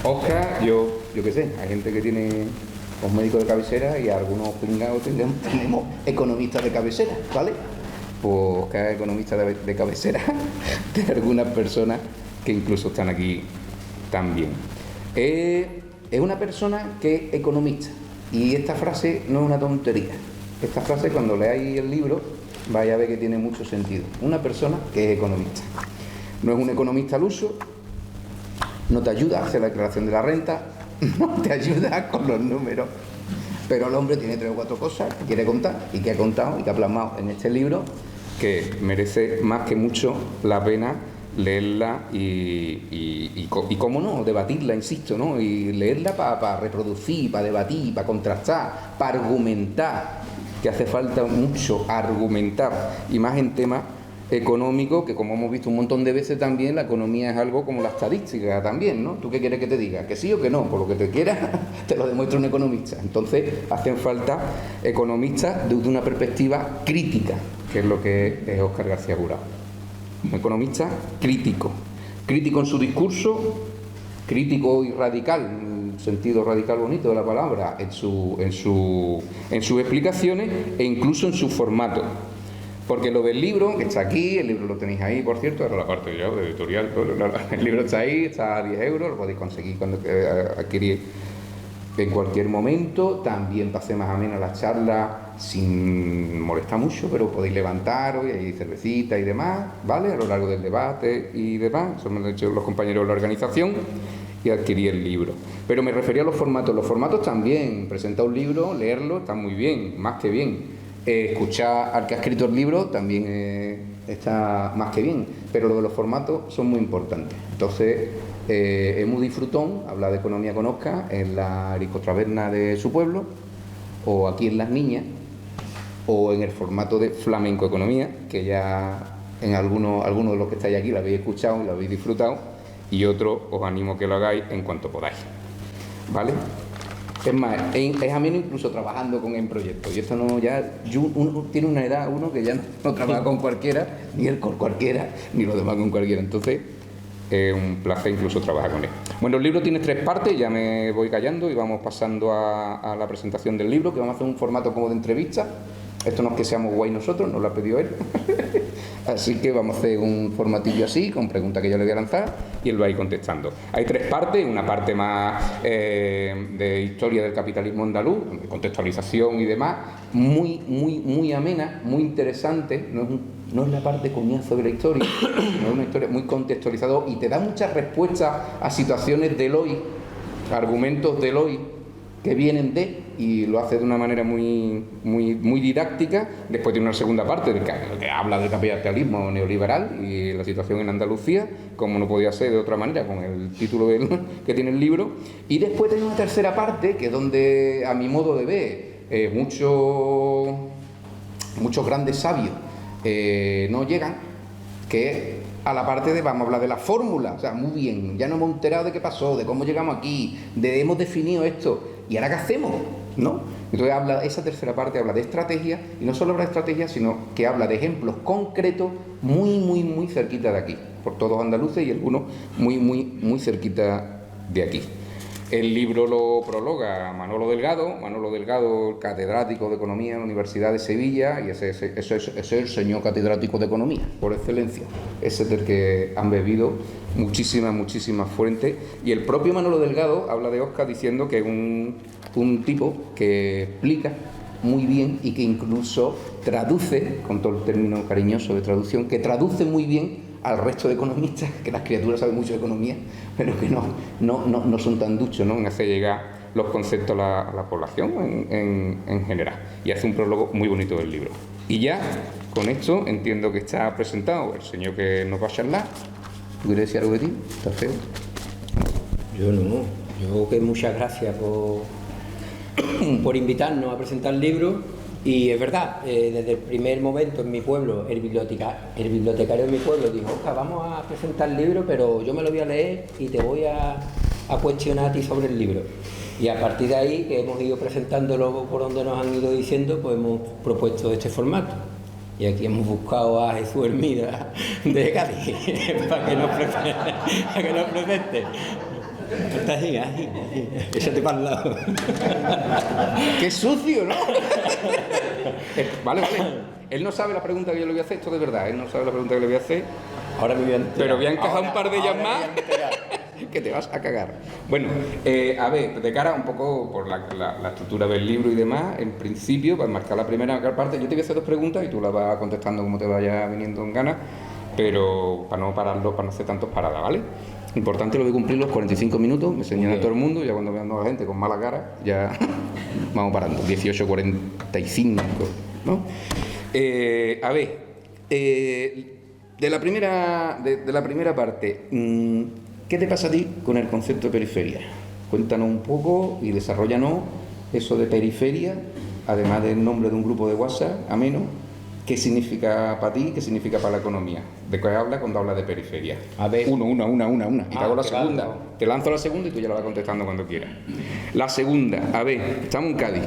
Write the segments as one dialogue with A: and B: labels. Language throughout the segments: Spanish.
A: Oscar, yo qué sé, hay gente que tiene un médico de cabecera y algunos pringados tenemos economistas de cabecera, ¿vale? Pues Oscar es economista de cabecera de algunas personas que incluso están aquí también. Es una persona que es economista y esta frase no es una tontería. Esta frase, cuando leáis el libro, vais a ver que tiene mucho sentido. Una persona que es economista. No es un economista al uso, no te ayuda a hacer la declaración de la renta, no te ayuda con los números, pero el hombre tiene 3 o 4 cosas que quiere contar y que ha contado y que ha plasmado en este libro, que merece más que mucho la pena leerla y cómo no, debatirla, insisto, ¿no? Y leerla para reproducir, para debatir, para contrastar, para argumentar, que hace falta mucho argumentar, y más en temas económico, que como hemos visto un montón de veces también, la economía es algo como la estadística también, ¿no? ¿Tú qué quieres que te diga? ¿Que sí o que no? Por lo que te quieras, te lo demuestra un economista. Entonces, hacen falta economistas desde una perspectiva crítica, que es lo que es Óscar García Jurado. Un economista crítico. Crítico en su discurso, crítico y radical, en el sentido radical bonito de la palabra, en sus explicaciones e incluso en su formato. Porque lo del libro, que está aquí, el libro lo tenéis ahí, por cierto, era la parte ya de editorial, el libro está ahí, está a 10 euros, lo podéis conseguir cuando adquirir en cualquier momento. También pasé más o menos las charlas sin molestar mucho, pero podéis levantaros y hay cervecita y demás, ¿vale? A lo largo del debate y demás, eso me lo han hecho los compañeros de la organización, y adquirí el libro. Pero me refería a los formatos también, presentar un libro, leerlo, está muy bien, más que bien. Escuchar al que ha escrito el libro también está más que bien, pero lo de los formatos son muy importantes. Entonces, es muy disfrutón hablar de economía con Óscar en la Aricotraverna de su pueblo, o aquí en Las Niñas, o en el formato de Flamenco Economía, que ya en algunos de los que estáis aquí lo habéis escuchado y lo habéis disfrutado, y otros os animo a que lo hagáis en cuanto podáis, ¿vale? Es más, es ameno incluso trabajando con en proyectos. Y esto no ya... Uno tiene una edad, uno que ya no trabaja con cualquiera, ni él con cualquiera, ni los demás con cualquiera. Entonces, es un placer incluso trabajar con él. Bueno, el libro tiene 3 partes, ya me voy callando y vamos pasando a la presentación del libro, que vamos a hacer un formato como de entrevista. Esto no es que seamos guay nosotros, nos lo ha pedido él. Así que vamos a hacer un formatillo así, con preguntas que yo le voy a lanzar, y él va a ir contestando. Hay 3 partes, una parte más de historia del capitalismo andaluz, de contextualización y demás, muy amena, muy interesante, no es la parte coñazo de la historia, no es una historia muy contextualizada y te da muchas respuestas a situaciones del hoy, argumentos del hoy, que vienen y lo hace de una manera muy didáctica. Después tiene una segunda parte que habla del capitalismo neoliberal y la situación en Andalucía, como no podía ser de otra manera con el título que tiene el libro. Y después tiene una tercera parte, que es donde, a mi modo de ver, muchos grandes sabios no llegan, que es a la parte de vamos a hablar de la fórmula. O sea, muy bien, ya nos hemos enterado de qué pasó, de cómo llegamos aquí, hemos definido esto, ¿y ahora qué hacemos? ¿No? Entonces esa tercera parte habla de estrategia, y no solo habla de estrategia, sino que habla de ejemplos concretos muy cerquita de aquí, por todos andaluces, y algunos muy cerquita de aquí. El libro lo prologa Manolo Delgado, catedrático de Economía en la Universidad de Sevilla, y ese es el señor catedrático de Economía, por excelencia. Ese es del que han bebido muchísimas fuentes. Y el propio Manolo Delgado habla de Óscar diciendo que es un tipo que explica muy bien y que incluso traduce, con todo el término cariñoso de traducción, que traduce muy bien al resto de economistas, que las criaturas saben mucho de economía, pero que no son tan duchos, ¿no?, en hacer llegar los conceptos a la población en general. Y hace un prólogo muy bonito del libro. Y ya, con esto, entiendo que está presentado el señor que nos va a charlar. ¿Tú quieres decir algo de ti? ¿Estás feo?
B: Yo no. Yo que muchas gracias por invitarnos a presentar el libro. Y es verdad, desde el primer momento en mi pueblo, el bibliotecario de mi pueblo dijo: Óscar, vamos a presentar el libro, pero yo me lo voy a leer y te voy a cuestionar a ti sobre el libro. Y a partir de ahí, que hemos ido presentándolo por donde nos han ido diciendo, pues hemos propuesto este formato. Y aquí hemos buscado a Jesús Hermida de Cádiz para que nos presente. Está ahí, échate para el lado.
A: ¡Qué sucio!, ¿no? Vale. Él no sabe la pregunta que yo le voy a hacer, esto de verdad. Él no sabe la pregunta que le voy a hacer.
B: Ahora me voy a enterar.
A: Pero voy a encajar un par de ellas más que te vas a cagar. Bueno, a ver, de cara un poco por la estructura del libro y demás, en principio, para marcar la primera parte, yo te voy a hacer 2 preguntas y tú las vas contestando como te vaya viniendo en ganas, pero para no pararlo, para no hacer tantos paradas, ¿vale? Importante lo de cumplir los 45 minutos, me señala a todo el mundo, ya cuando vean a la gente con mala cara, ya vamos parando, 18:45, ¿no? A ver, de la primera parte, ¿qué te pasa a ti con el concepto de periferia? Cuéntanos un poco y desarróllanos eso de periferia, además del nombre de un grupo de WhatsApp, ameno. ¿Qué significa para ti? ¿Qué significa para la economía? ¿De qué habla cuando habla de periferia?
B: A ver.
A: Una. Y te hago la segunda.
B: Claro.
A: Te lanzo la segunda y tú ya la vas contestando cuando quieras. La segunda, a ver, estamos en Cádiz.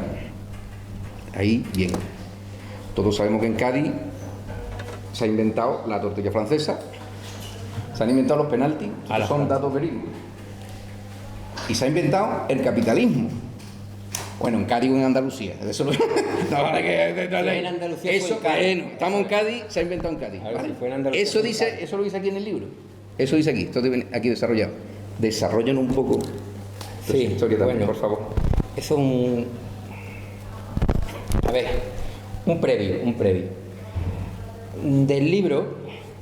A: Ahí, bien. Todos sabemos que en Cádiz se ha inventado la tortilla francesa, se han inventado los penaltis, son datos verídicos. Y se ha inventado el capitalismo. Bueno, en Cádiz o en Andalucía. Eso lo... no, vale que...
B: en Andalucía
A: eso,
B: fue en Cádiz.
A: bueno, estamos en Cádiz, se ha inventado en Cádiz.
B: Ver,
A: ¿vale?
B: si fue en Andalucía,
A: Eso dice, eso lo dice aquí en el libro. Eso dice aquí, esto viene aquí desarrollado. Desarrollan un poco
B: sí,
A: historia también,
B: bueno,
A: por favor.
B: Eso es un... A ver, un previo. Del libro,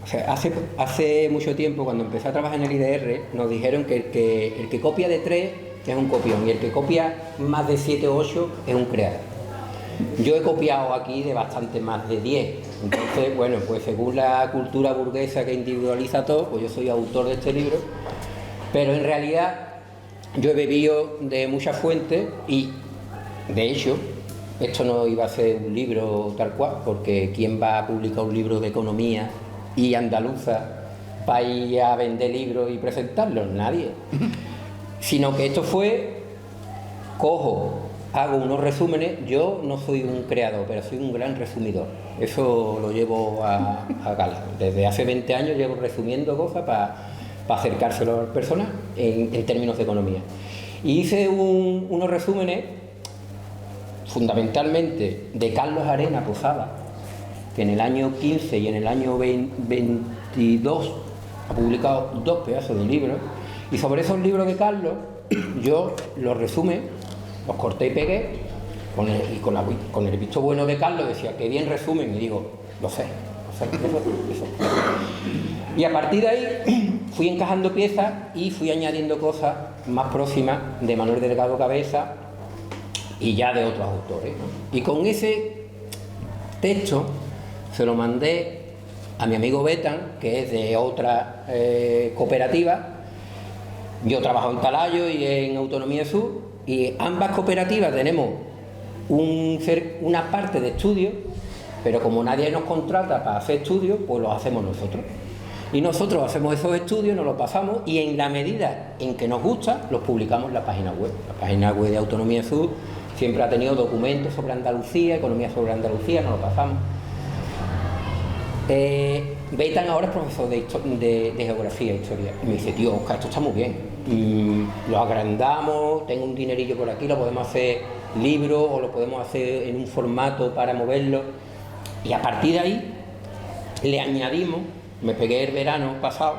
B: o sea, hace mucho tiempo, cuando empecé a trabajar en el IDR, nos dijeron que el que copia de 3 es un copión y el que copia más de 7 o 8 es un creador. Yo he copiado aquí de bastante más de 10. Entonces, bueno, pues según la cultura burguesa que individualiza todo, pues yo soy autor de este libro. Pero en realidad yo he bebido de muchas fuentes y, de hecho, esto no iba a ser un libro tal cual, porque ¿quién va a publicar un libro de economía y andaluza para ir a vender libros y presentarlos? Nadie. Sino que esto fue, hago unos resúmenes. Yo no soy un creador, pero soy un gran resumidor. Eso lo llevo a gala. Desde hace 20 años llevo resumiendo cosas para acercárselo a las personas en términos de economía. Y hice unos resúmenes fundamentalmente de Carlos Arena Posada, que en el año 15 y en el año 22 ha publicado 2 pedazos de libros. Y sobre esos libros de Carlos, yo los resumen, los corté y pegué, con el visto bueno de Carlos, decía, qué bien resumen, y digo, lo sé. Eso. Y a partir de ahí fui encajando piezas y fui añadiendo cosas más próximas de Manuel Delgado Cabeza y ya de otros autores, ¿no? Y con ese texto se lo mandé a mi amigo Betan, que es de otra cooperativa. Yo trabajo en Talayo y en Autonomía Sur, y ambas cooperativas tenemos una parte de estudio, pero como nadie nos contrata para hacer estudios, pues los hacemos nosotros. Y nosotros hacemos esos estudios, nos los pasamos y en la medida en que nos gusta, los publicamos en la página web. La página web de Autonomía Sur siempre ha tenido documentos sobre Andalucía, economía sobre Andalucía, nos lo pasamos. Beitan ahora es profesor de geografía e historia. Y me dice, tío, Oscar, esto está muy bien. Lo agrandamos, tengo un dinerillo por aquí, lo podemos hacer libro o lo podemos hacer en un formato para moverlo. Y a partir de ahí le añadimos, me pegué el verano pasado,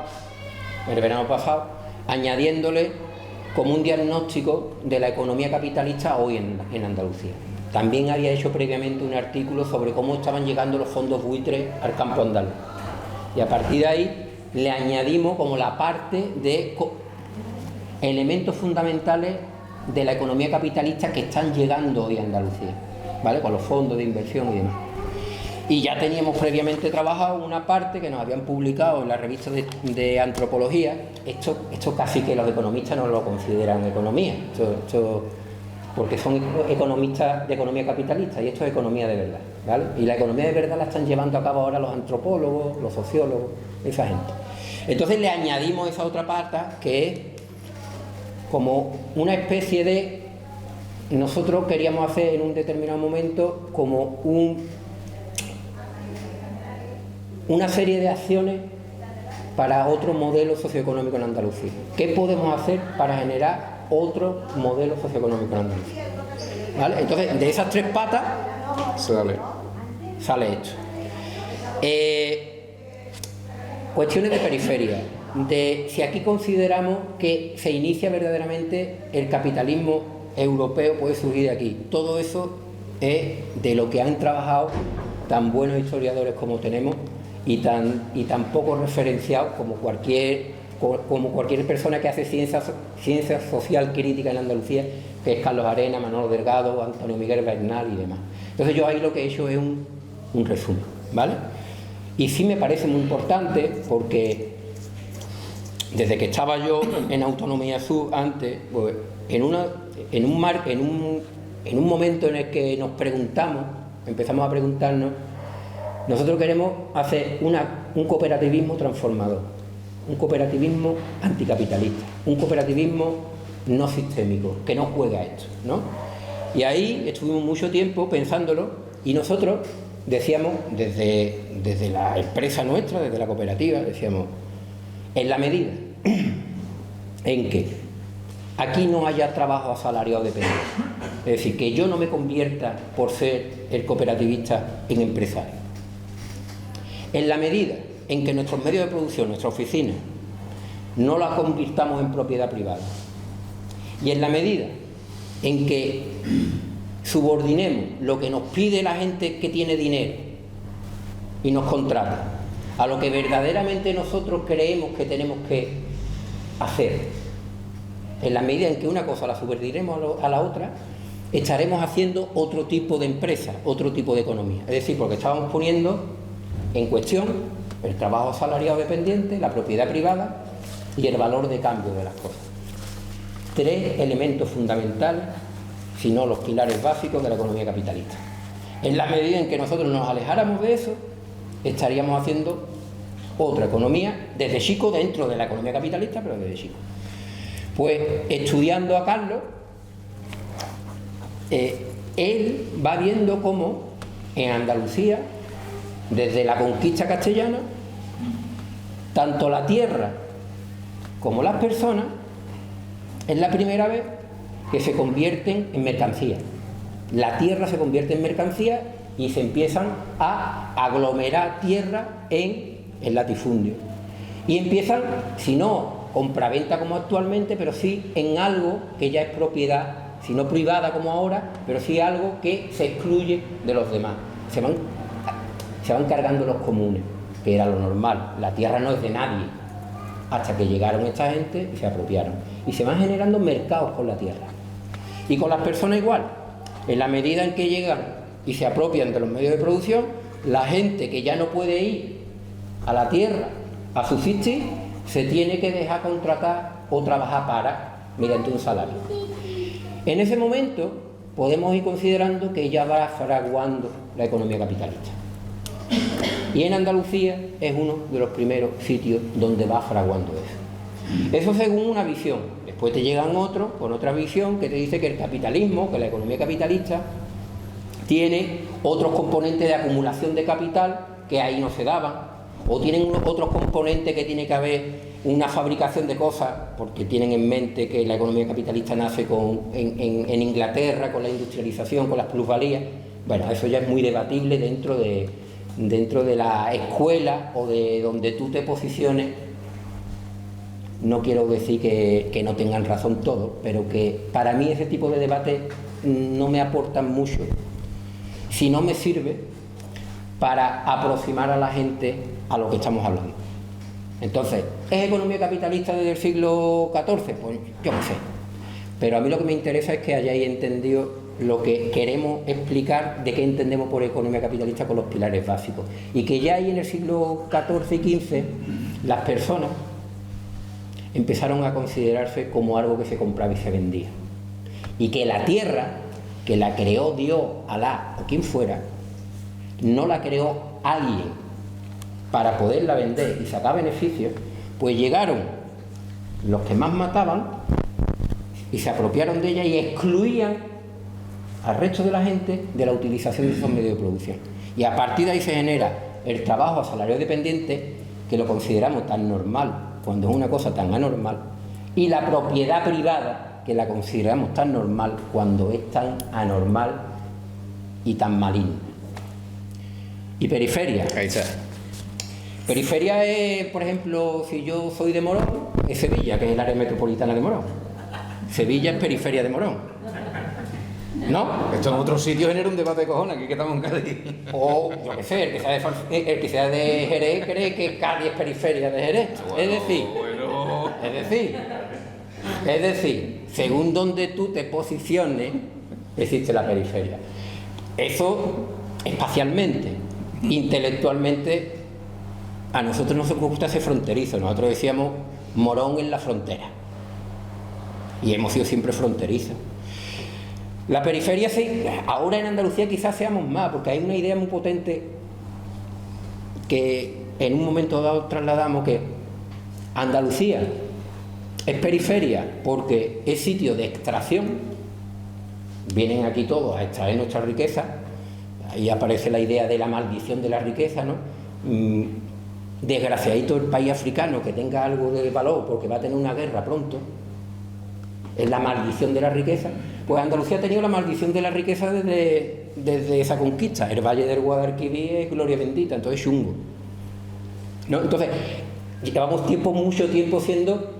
B: añadiéndole como un diagnóstico de la economía capitalista hoy en Andalucía. También había hecho previamente un artículo sobre cómo estaban llegando los fondos buitres al campo andaluz. Y a partir de ahí le añadimos como la parte de elementos fundamentales de la economía capitalista que están llegando hoy a Andalucía, ¿vale? Con los fondos de inversión y demás. Y ya teníamos previamente trabajado una parte que nos habían publicado en la revista de antropología. Esto casi que los economistas no lo consideran economía, porque son economistas de economía capitalista y esto es economía de verdad, ¿vale? Y la economía de verdad la están llevando a cabo ahora los antropólogos, los sociólogos, esa gente. Entonces le añadimos esa otra parte que es como una especie de nosotros queríamos hacer en un determinado momento como una serie de acciones para otro modelo socioeconómico en Andalucía. ¿Qué podemos hacer para generar otro modelo socioeconómico en Andalucía? ¿Vale? Entonces, de esas 3 patas sale esto. Cuestiones de periferia. Si aquí consideramos que se inicia verdaderamente el capitalismo europeo, puede surgir de aquí. Todo eso es de lo que han trabajado tan buenos historiadores como tenemos y tan poco referenciados como cualquier persona que hace ciencia social crítica en Andalucía, que es Carlos Arena, Manolo Delgado, Antonio Miguel Bernal y demás. Entonces yo ahí lo que he hecho es un resumen, ¿vale? Y sí me parece muy importante porque desde que estaba yo en Autonomía Sur antes, pues en un momento en el que empezamos a preguntarnos, nosotros queremos hacer un cooperativismo transformador, un cooperativismo anticapitalista, un cooperativismo no sistémico, que no juega a esto, ¿no? Y ahí estuvimos mucho tiempo pensándolo y nosotros decíamos, desde la empresa nuestra, desde la cooperativa, decíamos, en la medida en que aquí no haya trabajo asalariado dependiente, es decir, que yo no me convierta por ser el cooperativista en empresario, en la medida en que nuestros medios de producción, nuestra oficina, no la convirtamos en propiedad privada, y en la medida en que subordinemos lo que nos pide la gente que tiene dinero y nos contrata a lo que verdaderamente nosotros creemos que tenemos que hacer, en la medida en que una cosa la subordinemos a la otra, estaremos haciendo otro tipo de empresa, otro tipo de economía. Es decir, porque estábamos poniendo en cuestión el trabajo asalariado dependiente, la propiedad privada y el valor de cambio de las cosas. 3 elementos fundamentales, si no los pilares básicos de la economía capitalista. En la medida en que nosotros nos alejáramos de eso, estaríamos haciendo otra economía desde chico, dentro de la economía capitalista, pero desde chico. Pues estudiando a Carlos, él va viendo cómo en Andalucía, desde la conquista castellana, tanto la tierra como las personas es la primera vez que se convierten en mercancía. La tierra se convierte en mercancía y se empiezan a aglomerar tierra en el latifundio. Y empiezan, si no compraventa como actualmente, pero sí en algo que ya es propiedad, si no privada como ahora, pero sí algo que se excluye de los demás. Se van cargando los comunes, que era lo normal. La tierra no es de nadie, hasta que llegaron esta gente y se apropiaron. Y se van generando mercados con la tierra. Y con las personas igual. En la medida en que llegan y se apropian de los medios de producción, la gente que ya no puede ir a la tierra a subsistir, se tiene que dejar contratar o trabajar mediante un salario. En ese momento podemos ir considerando que ya va fraguando la economía capitalista. Y en Andalucía es uno de los primeros sitios donde va fraguando eso. Eso según una visión. Después te llegan otros con otra visión que te dice que el capitalismo, que la economía capitalista, tiene otros componentes de acumulación de capital que ahí no se daban, o tienen otros componentes que tiene que haber una fabricación de cosas, porque tienen en mente que la economía capitalista nace en Inglaterra, con la industrialización, con las plusvalías. Bueno, eso ya es muy debatible dentro de la escuela o de donde tú te posiciones. No quiero decir que no tengan razón todos, pero que para mí ese tipo de debates no me aportan mucho, si no me sirve para aproximar a la gente a lo que estamos hablando. Entonces, ¿es economía capitalista desde el siglo XIV? Pues yo no sé. Pero a mí lo que me interesa es que hayáis entendido lo que queremos explicar de qué entendemos por economía capitalista con los pilares básicos. Y que ya ahí en el siglo XIV y XV las personas empezaron a considerarse como algo que se compraba y se vendía. Y que la tierra, que la creó Dios, Alá o quien fuera, no la creó alguien para poderla vender y sacar beneficios, pues llegaron los que más mataban y se apropiaron de ella y excluían al resto de la gente de la utilización de esos medios de producción. Y a partir de ahí se genera el trabajo a salario dependiente, que lo consideramos tan normal cuando es una cosa tan anormal, y la propiedad privada, que la consideramos tan normal cuando es tan anormal y tan maligna. Y periferia.
A: Ahí está.
B: Periferia es, por ejemplo, si yo soy de Morón, es Sevilla, que es el área metropolitana de Morón. Sevilla es periferia de Morón. ¿No?
A: Esto en otros sitios genera un debate de cojones, aquí que estamos en Cádiz.
B: O, yo qué sé, el que sea de Jerez cree que Cádiz es periferia de Jerez. Es decir, según donde tú te posiciones, existe la periferia. Eso espacialmente, intelectualmente, a nosotros nos gusta ser fronterizo. Nosotros decíamos Morón en la frontera. Y hemos sido siempre fronterizos. La periferia, sí, ahora en Andalucía quizás seamos más, porque hay una idea muy potente que en un momento dado trasladamos, que Andalucía es periferia porque es sitio de extracción, vienen aquí todos a extraer nuestra riqueza, ahí aparece la idea de la maldición de la riqueza, ¿no? Desgraciadito el país africano que tenga algo de valor porque va a tener una guerra pronto, es la maldición de la riqueza. Pues Andalucía ha tenido la maldición de la riqueza desde esa conquista. El Valle del Guadalquivir es gloria bendita, entonces chungo, ¿no? Entonces, llevamos mucho tiempo siendo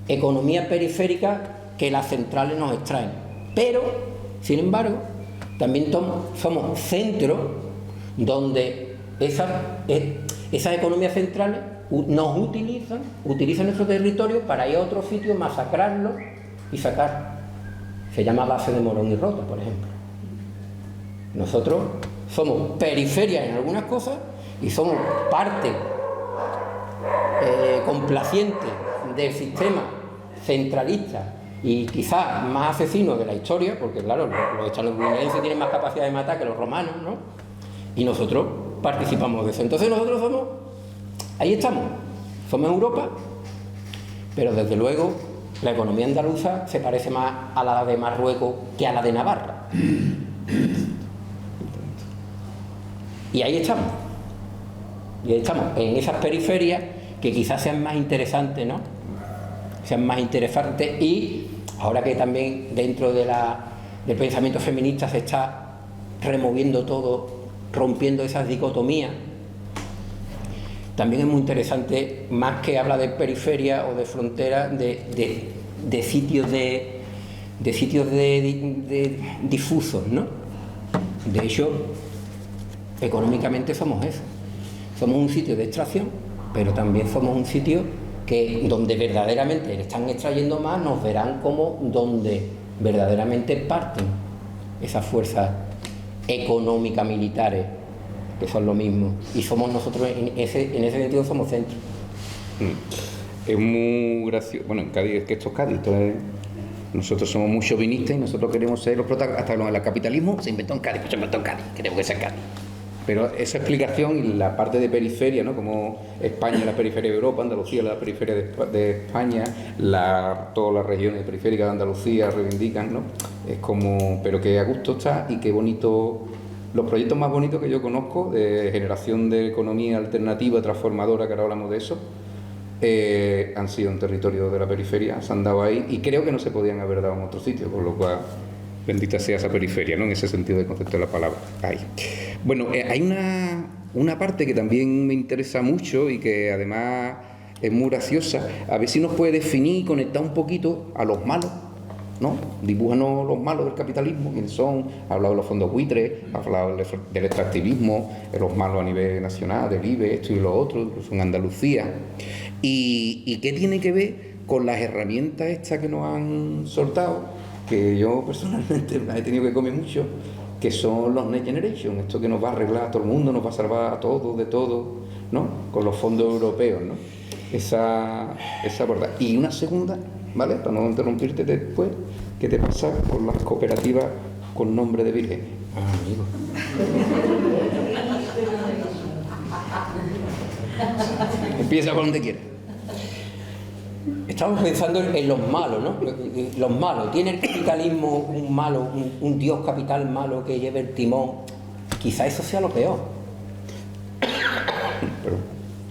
B: economía periférica que las centrales nos extraen. Pero, sin embargo, también somos centros donde esas economías centrales nos utilizan nuestro territorio para ir a otro sitio, masacrarlo y sacar. Se llama base de Morón y Rota, por ejemplo. Nosotros somos periferia en algunas cosas y somos parte complaciente del sistema centralista y quizás más asesino de la historia, porque claro, los estadounidenses tienen más capacidad de matar que los romanos, ¿no? Y nosotros participamos de eso. Entonces nosotros ahí estamos, somos Europa, pero desde luego la economía andaluza se parece más a la de Marruecos que a la de Navarra. Y ahí estamos. En esas periferias que quizás sean más interesantes, ¿no? Sean más interesantes, y ahora que también dentro del pensamiento feminista se está removiendo todo, rompiendo esas dicotomías, también es muy interesante, más que habla de periferia o de frontera, de sitios difusos, ¿no? De hecho, económicamente somos eso. Somos un sitio de extracción, pero también somos un sitio donde verdaderamente están extrayendo más, nos verán como donde verdaderamente parten esas fuerzas económicas militares, que son lo mismo, y somos nosotros en ese sentido somos centro.
A: Es muy gracioso. Bueno, en Cádiz, es que esto es Cádiz, nosotros somos muy chauvinistas y nosotros queremos ser los protagonistas. Hasta el capitalismo se inventó en Cádiz, pues se inventó en Cádiz, queremos que sea Cádiz. Pero esa explicación y la parte de periferia, ¿no? Como España es la periferia de Europa, Andalucía es la periferia de España, todas las regiones periféricas de Andalucía reivindican, ¿no? Es como, pero que a gusto está y qué bonito. Los proyectos más bonitos que yo conozco de generación de economía alternativa, transformadora, que ahora hablamos de eso, han sido en territorio de la periferia, se han dado ahí y creo que no se podían haber dado en otro sitio, por lo cual bendita sea esa periferia, ¿no? En ese sentido del concepto de la palabra. Ahí. Bueno, hay una parte que también me interesa mucho y que además es muy graciosa. A ver si nos puede definir y conectar un poquito a los malos, ¿no? Dibújanos los malos del capitalismo, quiénes son. Ha hablado de los fondos buitres, ha hablado del extractivismo, de los malos a nivel nacional, del IBE, esto y lo otro, incluso en Andalucía. ¿Y qué tiene que ver con las herramientas estas que nos han soltado? Que yo personalmente he tenido que comer mucho, que son los Next Generation, esto que nos va a arreglar a todo el mundo, nos va a salvar a todos, de todo, ¿no? Con los fondos europeos, ¿no? Esa verdad. Y una segunda, ¿vale? Para no interrumpirte después, ¿qué te pasa con las cooperativas con nombre de virgen? Amigo. Empieza por donde quieras.
B: Estamos pensando en los malos, ¿no? Los malos. ¿Tiene el capitalismo un malo, un dios capital malo que lleve el timón? Quizá eso sea lo peor.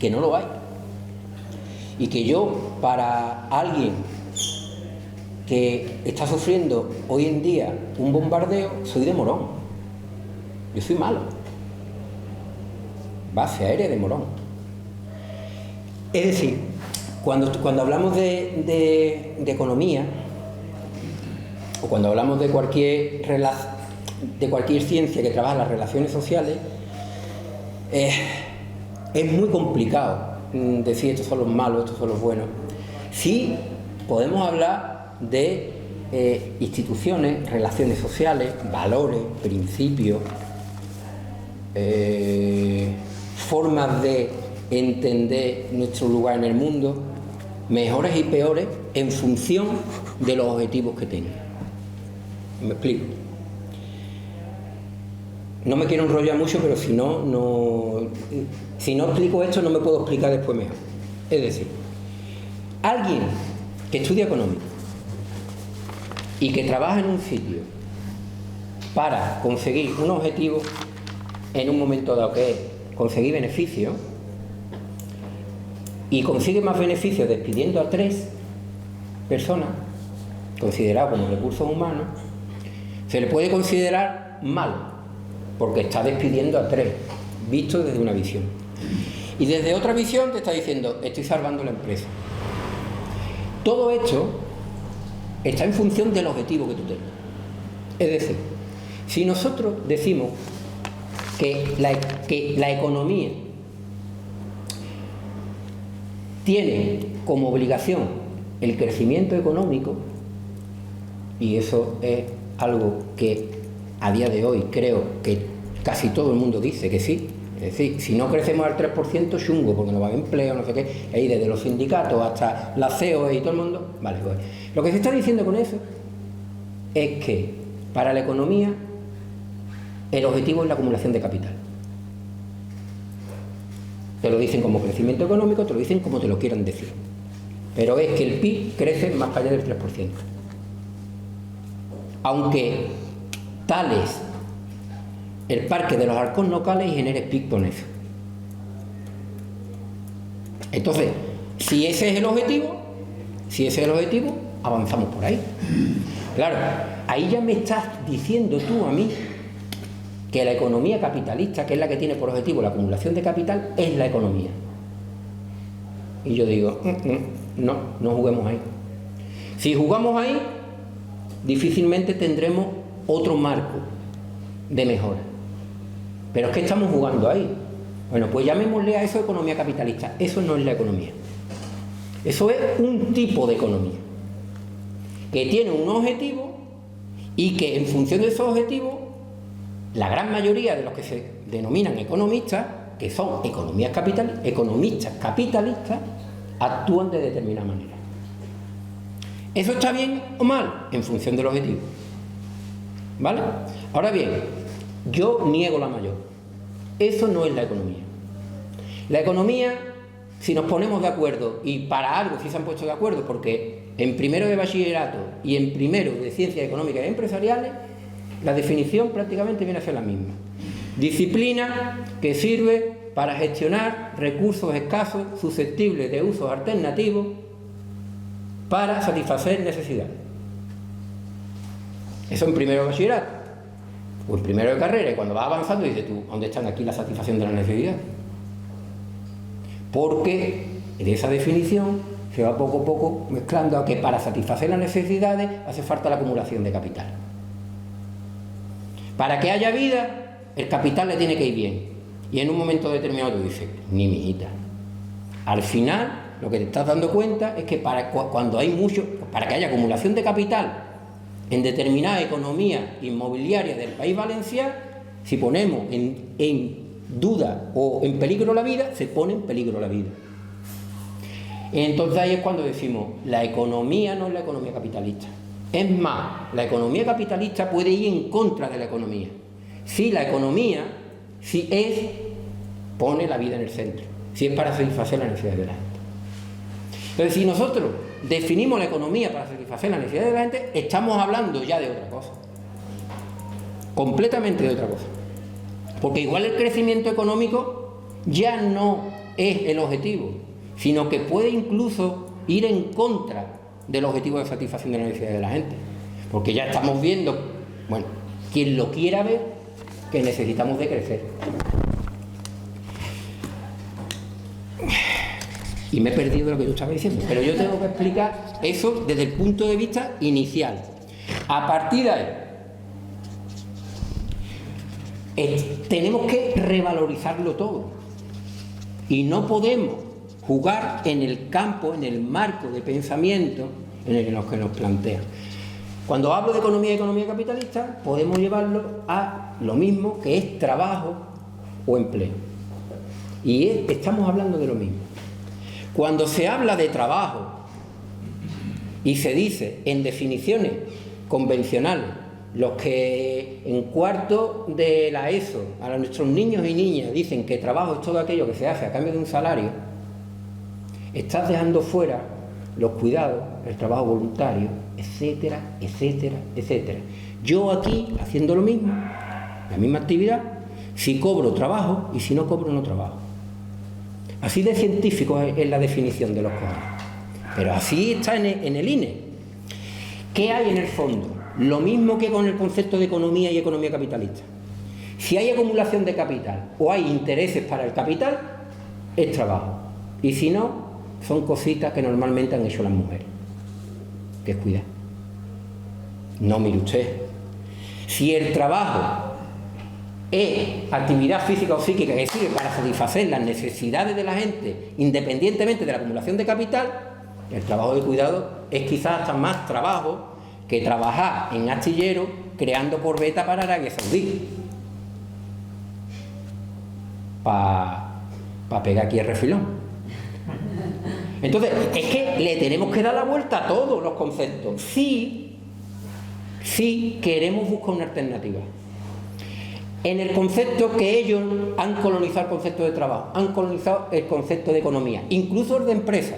B: Que no lo hay. Y que yo, para alguien que está sufriendo hoy en día un bombardeo, soy de Morón. Yo soy malo. Base aérea de Morón. Es decir, cuando hablamos de economía, o cuando hablamos de cualquier ciencia que trabaja las relaciones sociales, es muy complicado decir estos son los malos, estos son los buenos. Sí podemos hablar de instituciones, relaciones sociales, valores, principios, formas de entender nuestro lugar en el mundo, mejores y peores en función de los objetivos que tenga. ¿Me explico? No me quiero enrollar mucho, pero si no explico esto no me puedo explicar después mejor. Es decir, alguien que estudia economía y que trabaja en un sitio para conseguir un objetivo en un momento dado, que es conseguir beneficios, y consigue más beneficios despidiendo a 3 personas, consideradas como recursos humanos, se le puede considerar malo, porque está despidiendo a 3, visto desde una visión. Y desde otra visión te está diciendo, estoy salvando la empresa. Todo esto está en función del objetivo que tú tengas. Es decir, si nosotros decimos que la economía tiene como obligación el crecimiento económico, y eso es algo que a día de hoy creo que casi todo el mundo dice que sí. Es decir, si no crecemos al 3%, chungo, porque no va a haber empleo, no sé qué, ahí desde los sindicatos hasta la CEO y todo el mundo. Vale, pues lo que se está diciendo con eso es que para la economía el objetivo es la acumulación de capital. Te lo dicen como crecimiento económico, te lo dicen como te lo quieran decir. Pero es que el PIB crece más allá del 3%. Aunque tales el parque de los Alcornocales y genere PIB con eso. Entonces, si ese es el objetivo, avanzamos por ahí. Claro, ahí ya me estás diciendo tú a mí que la economía capitalista, que es la que tiene por objetivo la acumulación de capital, es la economía. Y yo digo, no juguemos ahí. Si jugamos ahí, difícilmente tendremos otro marco de mejora. Pero es que estamos jugando ahí. Bueno, pues llamémosle a eso economía capitalista. Eso no es la economía. Eso es un tipo de economía que tiene un objetivo y que en función de esos objetivos, la gran mayoría de los que se denominan economistas, que son economistas capitalistas, actúan de determinada manera. ¿Eso está bien o mal? En función del objetivo. ¿Vale? Ahora bien, yo niego la mayor. Eso no es la economía. La economía, si nos ponemos de acuerdo, y para algo sí se han puesto de acuerdo, porque en primero de bachillerato y en primero de ciencias económicas y empresariales, la definición prácticamente viene a ser la misma. Disciplina que sirve para gestionar recursos escasos susceptibles de usos alternativos para satisfacer necesidades. Eso en primero de bachillerato. O en primero de carrera, y cuando vas avanzando dices tú, ¿dónde están aquí la satisfacción de las necesidades? Porque de esa definición se va poco a poco mezclando a que para satisfacer las necesidades hace falta la acumulación de capital. Para que haya vida, el capital le tiene que ir bien. Y en un momento determinado tú dices, ni mijita. Al final, lo que te estás dando cuenta es que cuando hay mucho, para que haya acumulación de capital en determinada economía inmobiliaria del país valenciano, si ponemos en duda o en peligro la vida, se pone en peligro la vida. Entonces ahí es cuando decimos, la economía no es la economía capitalista. Es más, la economía capitalista puede ir en contra de la economía. Si la economía, pone la vida en el centro, si es para satisfacer las necesidades de la gente. Entonces, si nosotros definimos la economía para satisfacer las necesidades de la gente, estamos hablando ya de otra cosa. Completamente de otra cosa. Porque igual el crecimiento económico ya no es el objetivo, sino que puede incluso ir en contra del objetivo de satisfacción de las necesidades de la gente. Porque ya estamos viendo, bueno, quien lo quiera ver, que necesitamos de crecer. Y me he perdido de lo que yo estaba diciendo, pero yo tengo que explicar eso desde el punto de vista inicial. A partir de ahí, tenemos que revalorizarlo todo. Y no podemos jugar en el campo, en el marco de pensamiento en el que nos plantean. Cuando hablo de economía y economía capitalista, podemos llevarlo a lo mismo que es trabajo o empleo. Y estamos hablando de lo mismo. Cuando se habla de trabajo y se dice en definiciones convencionales, los que en cuarto de la ESO a nuestros niños y niñas dicen que trabajo es todo aquello que se hace a cambio de un salario, estás dejando fuera los cuidados, el trabajo voluntario, etcétera, etcétera, etcétera. Yo aquí, haciendo lo mismo, la misma actividad, si cobro trabajo y si no cobro no trabajo. Así de científico es la definición de los cojones. Pero así está en el INE. ¿Qué hay en el fondo? Lo mismo que con el concepto de economía y economía capitalista. Si hay acumulación de capital o hay intereses para el capital, es trabajo. Y si no, son cositas que normalmente han hecho las mujeres. Que es cuidar. No, mire usted. Si el trabajo es actividad física o psíquica que sirve para satisfacer las necesidades de la gente, independientemente de la acumulación de capital, el trabajo de cuidado es quizás hasta más trabajo que trabajar en astillero creando corbeta para Arabia Saudí. Para pegar aquí el refilón. Entonces, es que le tenemos que dar la vuelta a todos los conceptos. Sí queremos buscar una alternativa. En el concepto que ellos han colonizado el concepto de trabajo, han colonizado el concepto de economía, incluso el de empresa.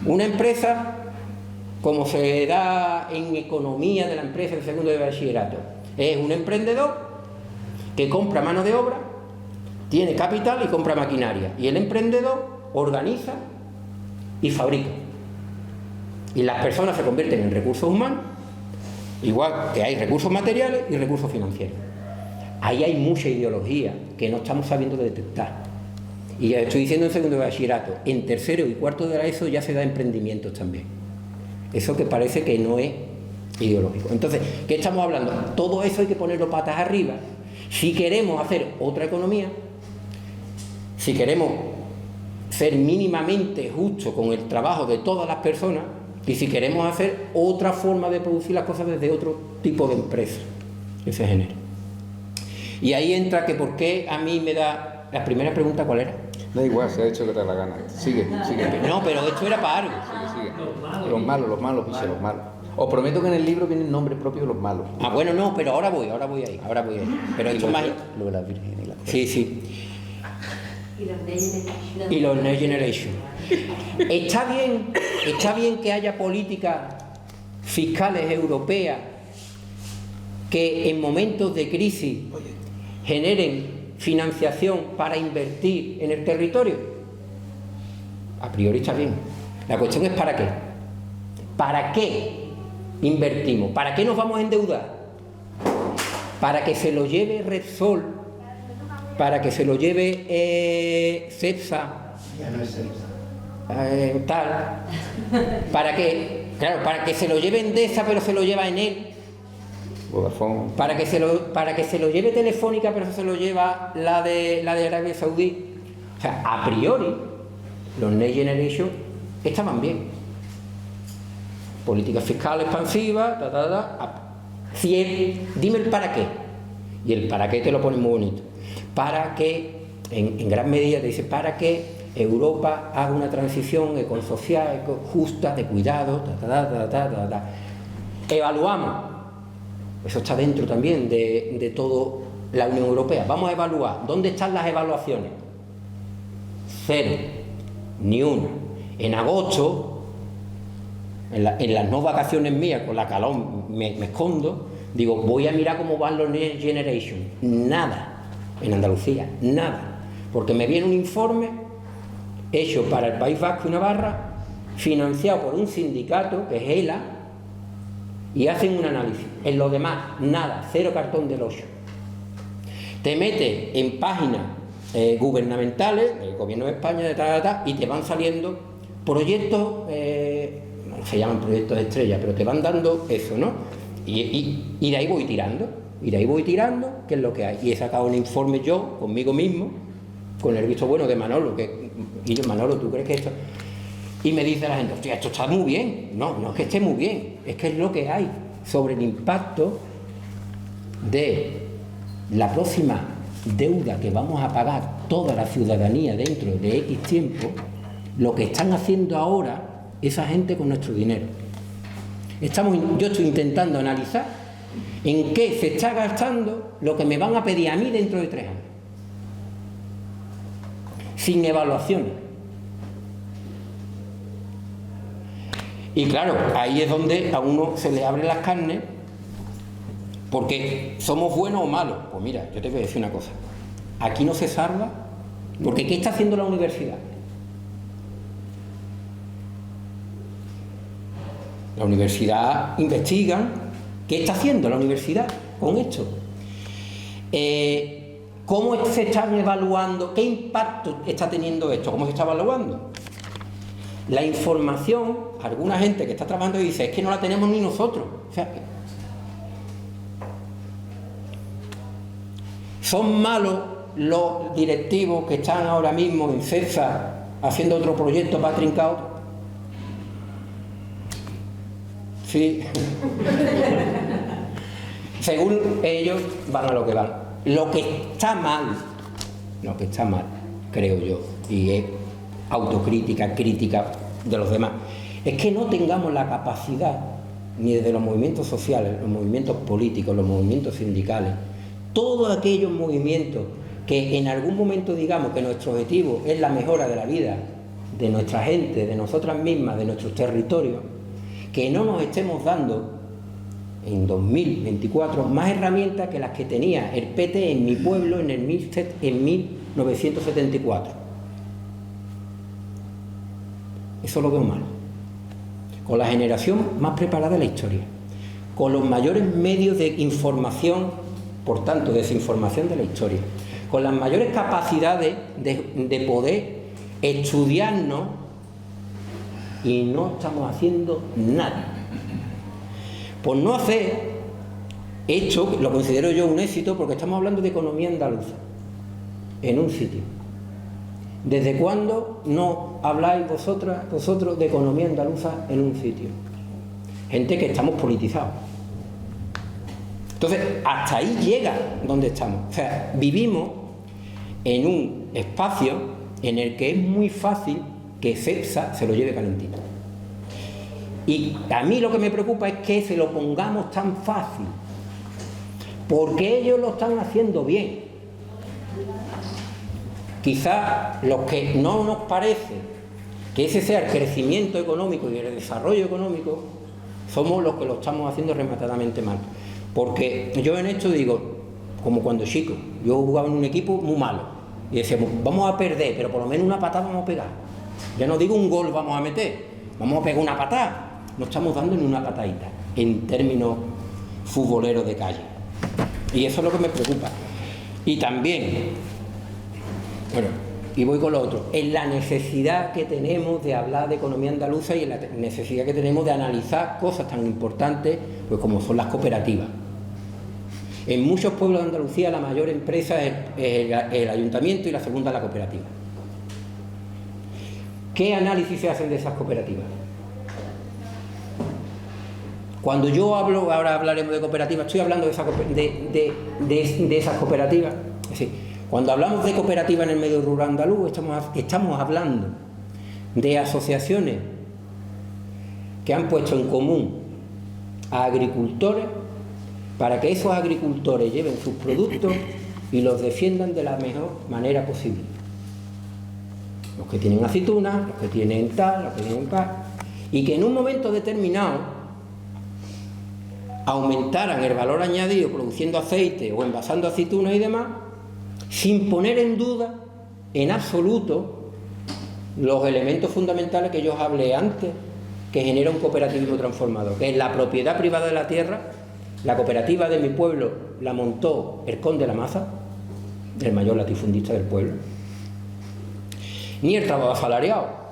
B: Una empresa, como se da en economía de la empresa en segundo de bachillerato, es un emprendedor que compra mano de obra, tiene capital y compra maquinaria. Y el emprendedor organiza y fabrica. Y las personas se convierten en recursos humanos, igual que hay recursos materiales y recursos financieros. Ahí hay mucha ideología que no estamos sabiendo detectar. Y ya estoy diciendo en segundo de bachillerato, en tercero y cuarto de la ESO ya se da emprendimientos también. Eso que parece que no es ideológico. Entonces, ¿qué estamos hablando? Todo eso hay que ponerlo patas arriba. Si queremos hacer otra economía, si queremos ser mínimamente justos con el trabajo de todas las personas y si queremos hacer otra forma de producir las cosas desde otro tipo de empresa que se genere. Y ahí entra que por qué a mí me da... La primera pregunta, ¿cuál era?
A: Da igual, se ha hecho que te da la gana. Sigue.
B: No, pero esto era para algo.
A: Sigue. Los malos, dice los malos. Os prometo que en el libro viene el nombre propio de los malos.
B: Ah, bueno, no, pero ahora voy ahí. Pero esto más...
A: Lo de la Virgen y la...
B: Sí. Y los Next Generation. Está bien que haya políticas fiscales europeas que en momentos de crisis generen financiación para invertir en el territorio. A priori está bien. La cuestión es ¿para qué? ¿Para qué invertimos? ¿Para qué nos vamos a endeudar? ¿Para que se lo lleve Repsol? ¿Para que se lo lleve Cepsa?
C: Ya no es Cepsa.
B: Tal. ¿Para qué? Claro, para que se lo lleve Endesa pero se lo lleva Enel.
A: Vodafone.
B: Para que se lo lleve Telefónica pero se lo lleva la de Arabia Saudí. O sea, a priori los Next Generation estaban bien. Política fiscal expansiva, dime el para qué. Y el para qué te lo ponen muy bonito. Para que, en gran medida te dice, para que Europa haga una transición ecosocial, justa, de cuidado, Evaluamos. Eso está dentro también de toda la Unión Europea. Vamos a evaluar. ¿Dónde están las evaluaciones? 0. Ni una. En agosto en las no vacaciones mías, con la calor me escondo, digo, voy a mirar cómo van los Next Generation. Nada, en Andalucía, nada. Porque me viene un informe hecho para el País Vasco y Navarra, financiado por un sindicato, que es ELA, y hacen un análisis. En lo demás, nada, cero cartón del 8. Te metes en páginas gubernamentales, del gobierno de España, y te van saliendo proyectos, no se llaman proyectos de estrella, pero te van dando eso, ¿no? Y de ahí voy tirando, que es lo que hay. Y he sacado un informe yo, conmigo mismo, con el visto bueno de Manolo, y yo, Manolo, ¿tú crees que esto...? Y me dice la gente, hostia, esto está muy bien. No, no es que esté muy bien, es que es lo que hay sobre el impacto de la próxima deuda que vamos a pagar toda la ciudadanía dentro de X tiempo, lo que están haciendo ahora esa gente con nuestro dinero. Yo estoy intentando analizar en qué se está gastando lo que me van a pedir a mí dentro de 3 años, sin evaluaciones. Y claro, ahí es donde a uno se le abren las carnes, porque somos buenos o malos. Pues mira, yo te voy a decir una cosa, aquí no se salva, porque ¿qué está haciendo la universidad? La universidad investiga. ¿Qué está haciendo la universidad con esto? ¿Cómo se están evaluando? ¿Qué impacto está teniendo esto? ¿Cómo se está evaluando? La información, alguna gente que está trabajando dice, es que no la tenemos ni nosotros. O sea, ¿son malos los directivos que están ahora mismo en CESA haciendo otro proyecto para trincar otro? Sí. Según ellos van a lo que van. Lo que está mal, creo yo, y es autocrítica, crítica de los demás, es que no tengamos la capacidad, ni desde los movimientos sociales, los movimientos políticos, los movimientos sindicales, todos aquellos movimientos que en algún momento digamos que nuestro objetivo es la mejora de la vida de nuestra gente, de nosotras mismas, de nuestros territorios, que no nos estemos dando en 2024 más herramientas que las que tenía el PT en mi pueblo en 1974. Eso lo veo mal. Con la generación más preparada de la historia, con los mayores medios de información, por tanto, desinformación de la historia, con las mayores capacidades de poder estudiarnos, y no estamos haciendo nada. Por no hacer esto, lo considero yo un éxito, porque estamos hablando de economía andaluza en un sitio. ¿Desde cuándo no habláis vosotros de economía andaluza en un sitio? Gente que estamos politizados. Entonces, hasta ahí llega donde estamos. O sea, vivimos en un espacio en el que es muy fácil que CEPSA se lo lleve calentito. Y a mí lo que me preocupa es que se lo pongamos tan fácil, porque ellos lo están haciendo bien. Quizás los que no nos parece que ese sea el crecimiento económico y el desarrollo económico, somos los que lo estamos haciendo rematadamente mal. Porque yo en esto digo, como cuando chico, yo jugaba en un equipo muy malo y decíamos, vamos a perder, pero por lo menos una patada vamos a pegar. Ya no digo un gol vamos a meter, vamos a pegar una patada. No estamos dando ni una patadita en términos futboleros de calle. Y eso es lo que me preocupa. Y también, bueno, y voy con lo otro, en la necesidad que tenemos de hablar de economía andaluza y en la necesidad que tenemos de analizar cosas tan importantes pues como son las cooperativas. En muchos pueblos de Andalucía la mayor empresa es el ayuntamiento y la segunda la cooperativa. ¿Qué análisis se hacen de esas cooperativas? Cuando yo hablo, ahora hablaremos de cooperativas, estoy hablando de esas cooperativas. Es decir, cuando hablamos de cooperativas en el medio rural andaluz, estamos hablando de asociaciones que han puesto en común a agricultores para que esos agricultores lleven sus productos y los defiendan de la mejor manera posible. Los que tienen aceitunas, los que tienen tal, los que tienen tal. y que en un momento determinado aumentaran el valor añadido produciendo aceite o envasando aceitunas y demás, sin poner en duda en absoluto los elementos fundamentales que yo os hablé antes, que genera un cooperativismo transformador, que es la propiedad privada de la tierra. La cooperativa de mi pueblo la montó el conde Lamaza, el mayor latifundista del pueblo. Ni el trabajo asalariado.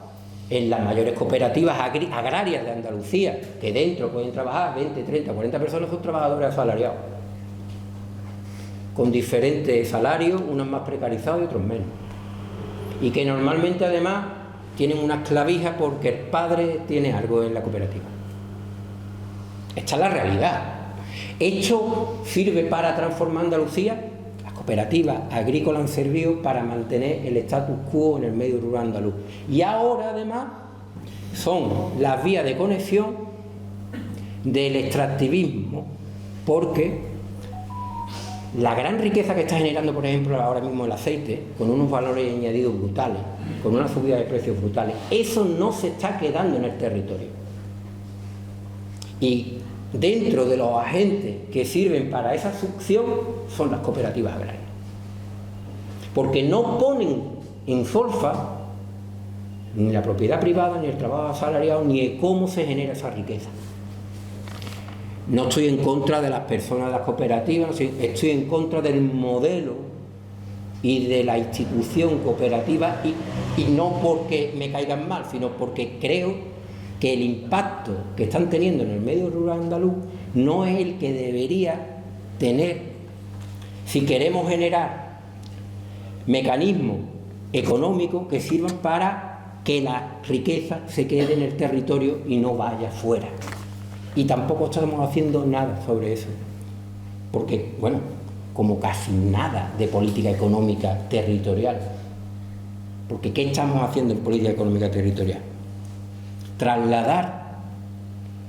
B: En las mayores cooperativas agrarias de Andalucía, que dentro pueden trabajar 20, 30, 40 personas, son trabajadores asalariados, con diferentes salarios, unos más precarizados y otros menos, y que normalmente además tienen una clavija porque el padre tiene algo en la cooperativa. Esta es la realidad. ¿Esto sirve para transformar Andalucía? Las cooperativas agrícolas han servido para mantener el status quo en el medio rural andaluz. Y ahora, además, son las vías de conexión del extractivismo, porque la gran riqueza que está generando, por ejemplo, ahora mismo el aceite, con unos valores añadidos brutales, con una subida de precios brutales, eso no se está quedando en el territorio. Y dentro de los agentes que sirven para esa succión son las cooperativas agrarias, porque no ponen en solfa ni la propiedad privada, ni el trabajo asalariado, ni de cómo se genera esa riqueza. No estoy en contra de las personas de las cooperativas, estoy en contra del modelo y de la institución cooperativa, y no porque me caigan mal, sino porque creo que el impacto que están teniendo en el medio rural andaluz no es el que debería tener si queremos generar mecanismos económicos que sirvan para que la riqueza se quede en el territorio y no vaya fuera. Y tampoco estamos haciendo nada sobre eso, porque, bueno, como casi nada de política económica territorial, porque ¿qué estamos haciendo en política económica territorial? Trasladar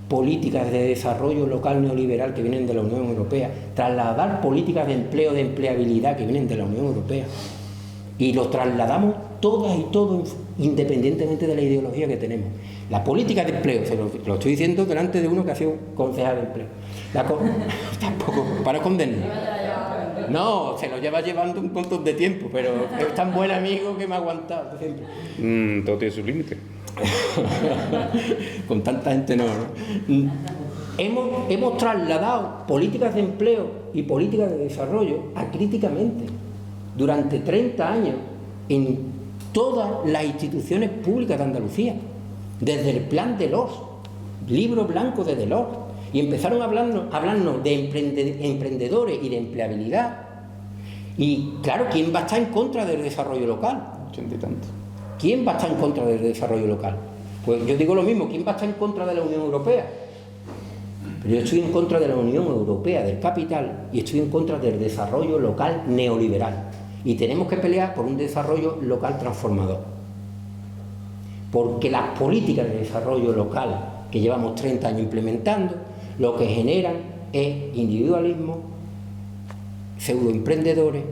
B: políticas de desarrollo local neoliberal que vienen de la Unión Europea, trasladar políticas de empleo, de empleabilidad que vienen de la Unión Europea, y lo trasladamos todas y todos independientemente de la ideología que tenemos. La política de empleo, lo estoy diciendo delante de uno que ha sido concejal de empleo, tampoco, para escondernos. No, se lo lleva llevando un montón de tiempo, pero es tan buen amigo que me ha aguantado siempre.
A: Todo tiene su límite.
B: Con tanta gente no. Hemos trasladado políticas de empleo y políticas de desarrollo acríticamente durante 30 años en todas las instituciones públicas de Andalucía, desde el plan Delors, libro blanco de Delors, y empezaron a hablarnos de emprendedores y de empleabilidad. Y claro, ¿quién va a estar en contra del desarrollo local?
A: 80 y tanto.
B: ¿Quién va a estar en contra del desarrollo local? Pues yo digo lo mismo, ¿quién va a estar en contra de la Unión Europea? Pero yo estoy en contra de la Unión Europea, del capital, y estoy en contra del desarrollo local neoliberal. Y tenemos que pelear por un desarrollo local transformador. Porque las políticas de desarrollo local que llevamos 30 años implementando, lo que generan es individualismo, pseudoemprendedores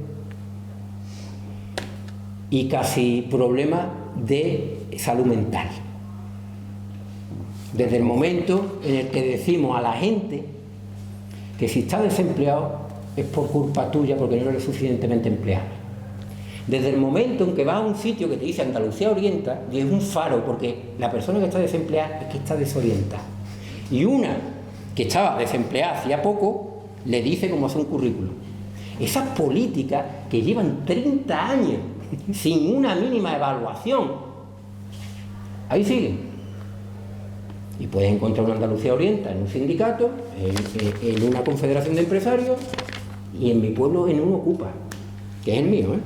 B: y casi problemas de salud mental. Desde el momento en el que decimos a la gente que si está desempleado es por culpa tuya porque no eres suficientemente empleado. Desde el momento en que vas a un sitio que te dice Andalucía orienta, y es un faro porque la persona que está desempleada es que está desorientada. Y una que estaba desempleada hacía poco le dice cómo hacer un currículum. Esas políticas que llevan 30 años sin una mínima evaluación, ahí siguen. Y puedes encontrar una Andalucía orienta en un sindicato, en una confederación de empresarios y en mi pueblo en un Ocupa, que es el mío, ¿eh?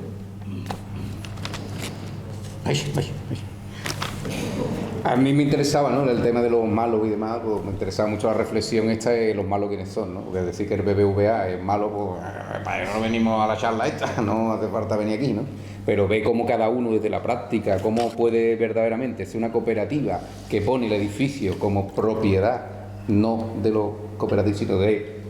A: A mí me interesaba, ¿no?, el tema de los malos y demás, pues me interesaba mucho la reflexión esta de los malos quiénes son, ¿no? Porque decir que el BBVA es malo, pues para eso no venimos a la charla esta, no hace falta venir aquí, ¿no? Pero ve cómo cada uno desde la práctica, cómo puede verdaderamente ser una cooperativa que pone el edificio como propiedad, no de los cooperativos, sino de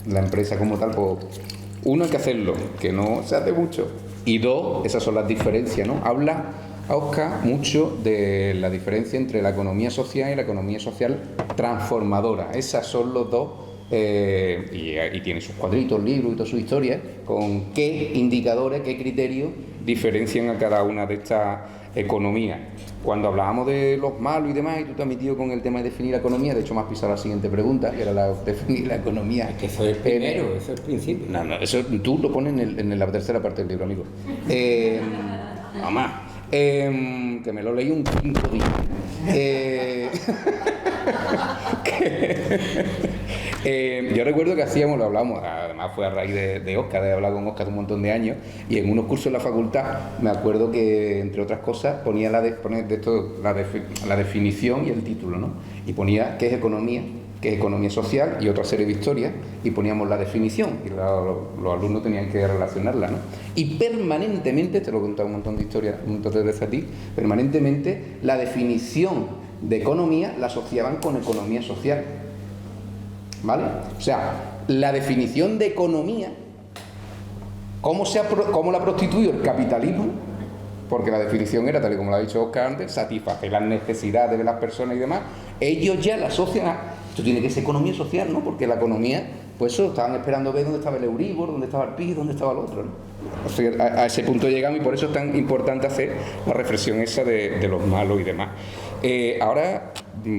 A: la empresa como tal. Pues uno, hay que hacerlo, que no se hace mucho. Y dos, esas son las diferencias, ¿no? Habla a Óscar mucho de la diferencia entre la economía social y la economía social transformadora. Esas son los dos, y tiene sus cuadritos, libros y toda su historia, con qué indicadores, qué criterios diferencian a cada una de estas economías. Cuando hablábamos de los malos y demás, y tú te has metido con el tema de definir la economía, de hecho me has pisado la siguiente pregunta, que era la definir la economía.
B: Es que eso es el primero, eso es el principio.
A: No, eso tú lo pones en la tercera parte del libro, amigo. Mamá, que me lo leí un 5 días. Yo recuerdo que hacíamos, lo hablamos, además fue a raíz de Óscar, de hablar con Óscar un montón de años, y en unos cursos en la facultad me acuerdo que, entre otras cosas, ponía la definición y el título, ¿no? Y ponía qué es economía social y otra serie de historias, y poníamos la definición, y los alumnos tenían que relacionarla, ¿no? Y permanentemente, te lo he contado un montón de historias, un montón de veces a ti, permanentemente la definición de economía la asociaban con economía social, ¿vale? O sea, la definición de economía, cómo la prostituyó el capitalismo, porque la definición era, tal y como lo ha dicho Óscar antes, satisfacer las necesidades de las personas y demás, ellos ya la asocian a, esto tiene que ser economía social, ¿no? Porque la economía, pues eso, estaban esperando ver dónde estaba el Euribor, dónde estaba el PIB, dónde estaba el otro, ¿no? O sea, a ese punto llegamos, y por eso es tan importante hacer la reflexión esa de los malos y demás. Ahora,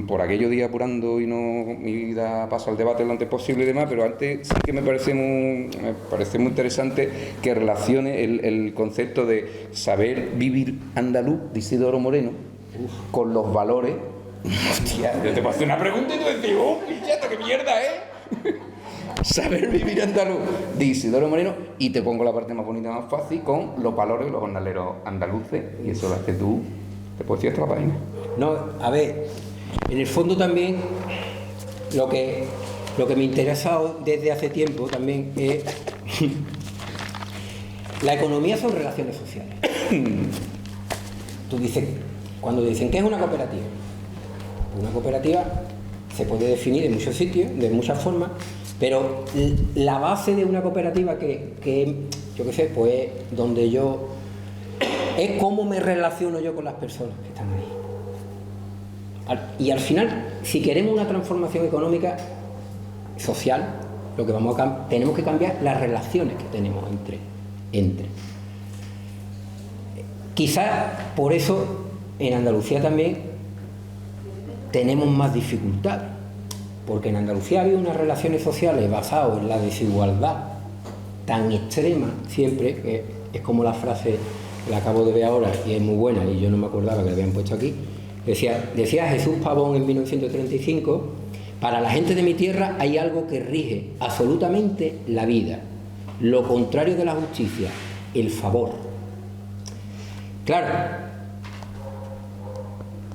A: por aquello de ir apurando y no mi vida pasa al debate lo antes posible y demás, pero antes sí que me parece muy interesante que relacione el concepto de saber vivir andaluz de Isidoro Moreno con los valores. Hostia, yo te pasé una pregunta y tú decís, ¡oh, pichata, qué mierda, Saber vivir andaluz de Isidoro Moreno, y te pongo la parte más bonita, más fácil, con los valores de los jornaleros andaluces, y eso lo haces tú, te puedo decir hasta la página.
B: No, a ver, en el fondo también lo que me interesa desde hace tiempo también es la economía son relaciones sociales. Tú dices, cuando dicen ¿qué es una cooperativa? Una cooperativa se puede definir en muchos sitios, de muchas formas, pero la base de una cooperativa que yo qué sé, pues donde es cómo me relaciono yo con las personas que están ahí. Y al final, si queremos una transformación económica, social, lo que tenemos que cambiar las relaciones que tenemos entre. Quizás por eso en Andalucía también tenemos más dificultades, porque en Andalucía había unas relaciones sociales basadas en la desigualdad tan extrema siempre, que es como la frase que la acabo de ver ahora y es muy buena y yo no me acordaba que la habían puesto aquí. Decía Jesús Pavón en 1935: para la gente de mi tierra hay algo que rige absolutamente la vida, lo contrario de la justicia, el favor. Claro,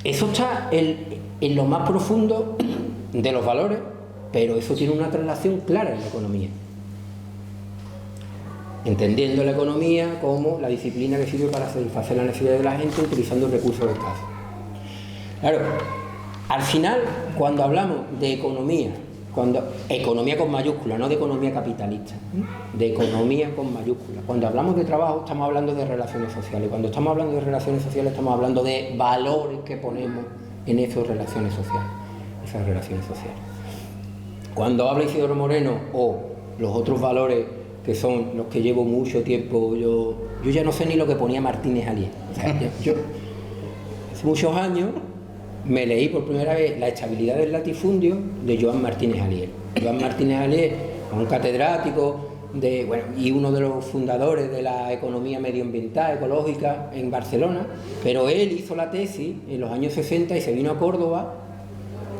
B: eso está en lo más profundo de los valores, pero eso tiene una traslación clara en la economía. Entendiendo la economía como la disciplina que sirve para satisfacer las necesidades de la gente utilizando recursos escasos. Claro, al final, cuando hablamos de economía con mayúscula, no de economía capitalista, de economía con mayúscula, cuando hablamos de trabajo estamos hablando de relaciones sociales, cuando estamos hablando de relaciones sociales estamos hablando de valores que ponemos en esas relaciones sociales. Cuando habla Isidoro Moreno o los otros valores que son los que llevo mucho tiempo, yo ya no sé ni lo que ponía Martínez Alier. O sea, yo hace muchos años me leí por primera vez La estabilidad del latifundio de Joan Martínez Alier. Joan Martínez Alier, un catedrático y uno de los fundadores de la economía medioambiental, ecológica en Barcelona, pero él hizo la tesis en los años 60 y se vino a Córdoba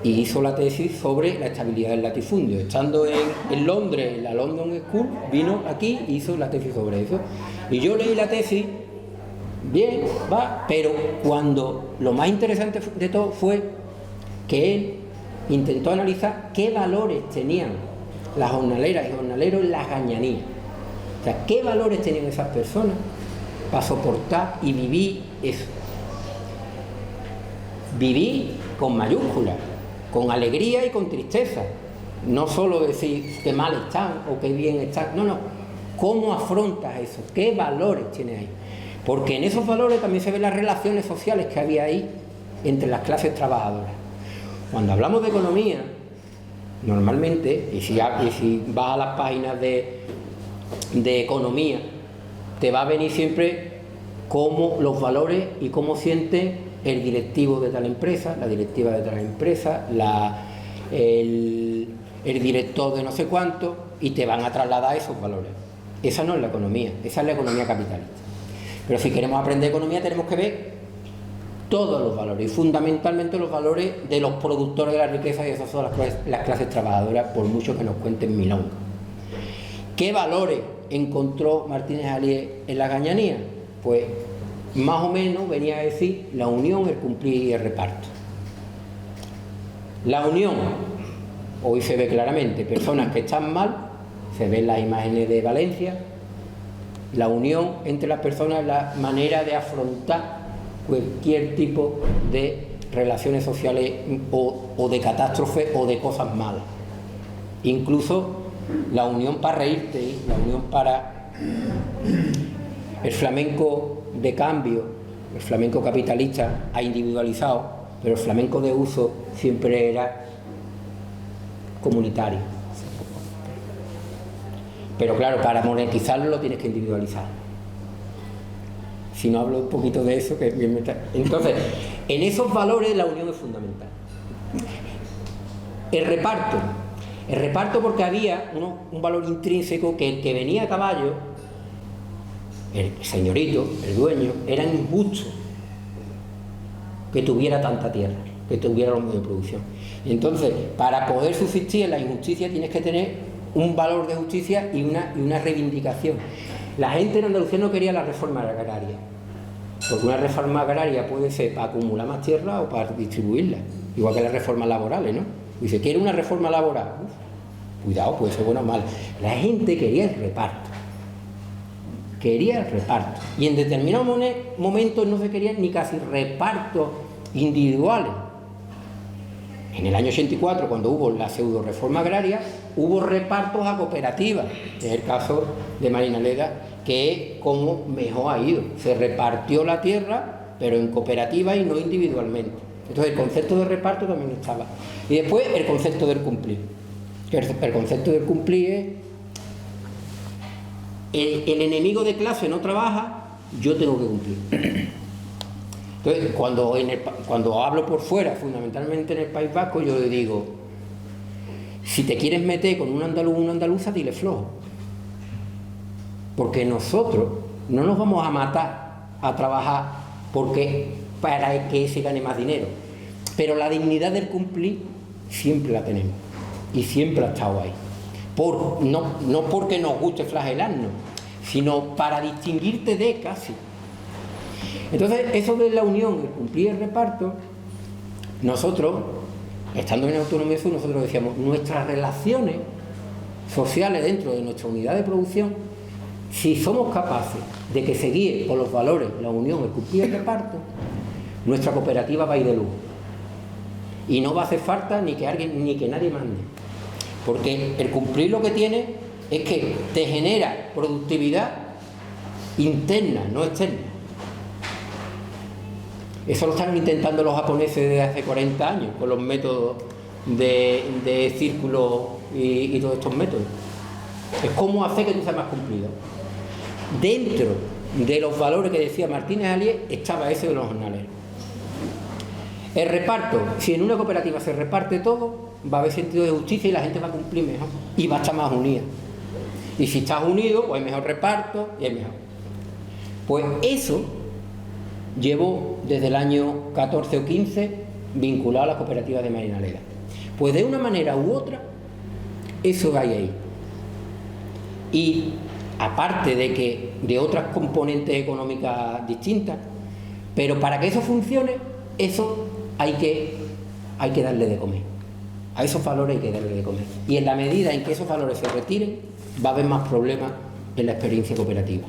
B: y hizo la tesis sobre la estabilidad del latifundio. Estando en Londres, en la London School, vino aquí y hizo la tesis sobre eso. Y yo leí la tesis, bien, pero cuando lo más interesante de todo fue que él intentó analizar qué valores tenían las jornaleras y jornaleros en las gañanías. O sea, qué valores tenían esas personas para soportar y vivir eso. Vivir con mayúsculas, con alegría y con tristeza. No solo decir qué mal están o qué bien están. No. ¿Cómo afrontas eso? ¿Qué valores tienes ahí? porque en esos valores también se ven las relaciones sociales que había ahí entre las clases trabajadoras. Cuando hablamos de economía, normalmente, y si vas a las páginas de economía, te va a venir siempre cómo los valores y cómo siente el directivo de tal empresa, la directiva de tal empresa, el director de no sé cuánto, y te van a trasladar esos valores. Esa no es la economía, esa es la economía capitalista. Pero si queremos aprender economía tenemos que ver todos los valores, y fundamentalmente los valores de los productores de la riqueza, y esas son las clases trabajadoras, por mucho que nos cuenten milonga. ¿Qué valores encontró Martínez Alier en la Gañanía? Pues más o menos venía a decir la unión, el cumplir y el reparto. La unión, hoy se ve claramente, personas que están mal, se ven las imágenes de Valencia. La unión entre las personas es la manera de afrontar cualquier tipo de relaciones sociales o de catástrofe o de cosas malas. Incluso la unión para reírte, la unión para el flamenco de cambio, el flamenco capitalista ha individualizado, pero el flamenco de uso siempre era comunitario. Pero claro, para monetizarlo lo tienes que individualizar. Si no hablo un poquito de eso, que bien me está... Entonces, en esos valores la unión es fundamental. El reparto porque había un valor intrínseco, que el que venía a caballo, el señorito, el dueño, era injusto que tuviera tanta tierra, que tuviera los medios de producción. Y entonces, para poder subsistir en la injusticia tienes que tener un valor de justicia y una reivindicación. La gente en Andalucía no quería la reforma agraria, porque una reforma agraria puede ser para acumular más tierra o para distribuirla, igual que las reformas laborales, ¿no? Dice, ¿quiere una reforma laboral? Uf, cuidado, puede ser buena o mala. La gente quería el reparto. Y en determinados momentos no se querían ni casi repartos individuales. En el año 84, cuando hubo la pseudo reforma agraria, hubo repartos a cooperativas. Es el caso de Marinaleda, que es como mejor ha ido. Se repartió la tierra, pero en cooperativas y no individualmente. Entonces el concepto de reparto también estaba. Y después el concepto del cumplir. El concepto del cumplir es el enemigo de clase no trabaja, yo tengo que cumplir. Entonces, cuando hablo por fuera, fundamentalmente en el País Vasco, yo le digo, si te quieres meter con un andaluz o una andaluza, dile flojo. Porque nosotros no nos vamos a matar a trabajar para que se gane más dinero. Pero la dignidad del cumplir siempre la tenemos. Y siempre ha estado ahí. No porque nos guste flagelarnos, sino para distinguirte de casi. Entonces, eso de la unión, el cumplir y el reparto, nosotros, estando en Autonomía Sur, nosotros decíamos, nuestras relaciones sociales dentro de nuestra unidad de producción, si somos capaces de que se guíe por los valores, la unión, el cumplir y el reparto, nuestra cooperativa va a ir de lujo. Y no va a hacer falta ni que nadie mande. Porque el cumplir lo que tiene es que te genera productividad interna, no externa. Eso lo están intentando los japoneses desde hace 40 años, con los métodos de círculo y todos estos métodos. Es cómo hacer que tú seas más cumplido. Dentro de los valores que decía Martínez Alier estaba ese de los jornaleros. El reparto, si en una cooperativa se reparte todo, va a haber sentido de justicia y la gente va a cumplir mejor y va a estar más unida. Y si estás unido, pues hay mejor reparto y hay mejor. Pues eso llevo desde el año 14 o 15 vinculado a las cooperativas de Marinaleda. Pues de una manera u otra, eso hay ahí. Y aparte de otras componentes económicas distintas, pero para que eso funcione, eso hay que darle de comer. A esos valores hay que darle de comer. Y en la medida en que esos valores se retiren, va a haber más problemas en la experiencia cooperativa.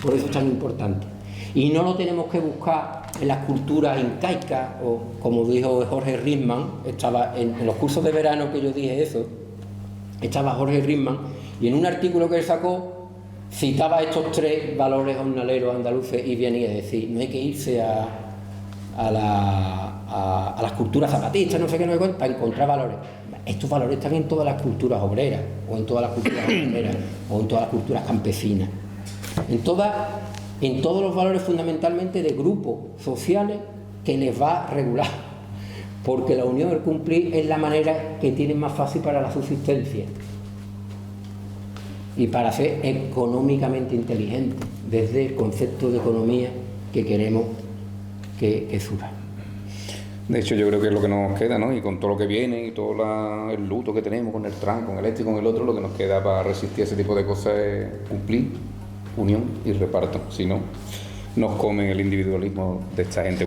B: Por eso es tan importante. Y no lo tenemos que buscar en las culturas incaicas, o como dijo Jorge Riesman, estaba en los cursos de verano que yo dije eso, estaba Jorge Riesman, y en un artículo que él sacó citaba estos 3 valores jornaleros andaluces y venía a decir, no hay que irse a las culturas zapatistas, no sé qué, no sé cuánto, para encontrar valores. Estos valores están en todas las culturas obreras, o en todas las culturas obreras, o en todas las culturas campesinas. En todos los valores fundamentalmente de grupos sociales que les va a regular, porque la unión, el cumplir, es la manera que tienen más fácil para la subsistencia y para ser económicamente inteligentes, desde el concepto de economía que queremos que surja.
A: De hecho, yo creo que es lo que nos queda, ¿no? Y con todo lo que viene y todo el luto que tenemos con el Trump, con el este y con el otro, lo que nos queda para resistir a ese tipo de cosas es cumplir, unión y reparto. Si no, nos comen el individualismo de esta gente.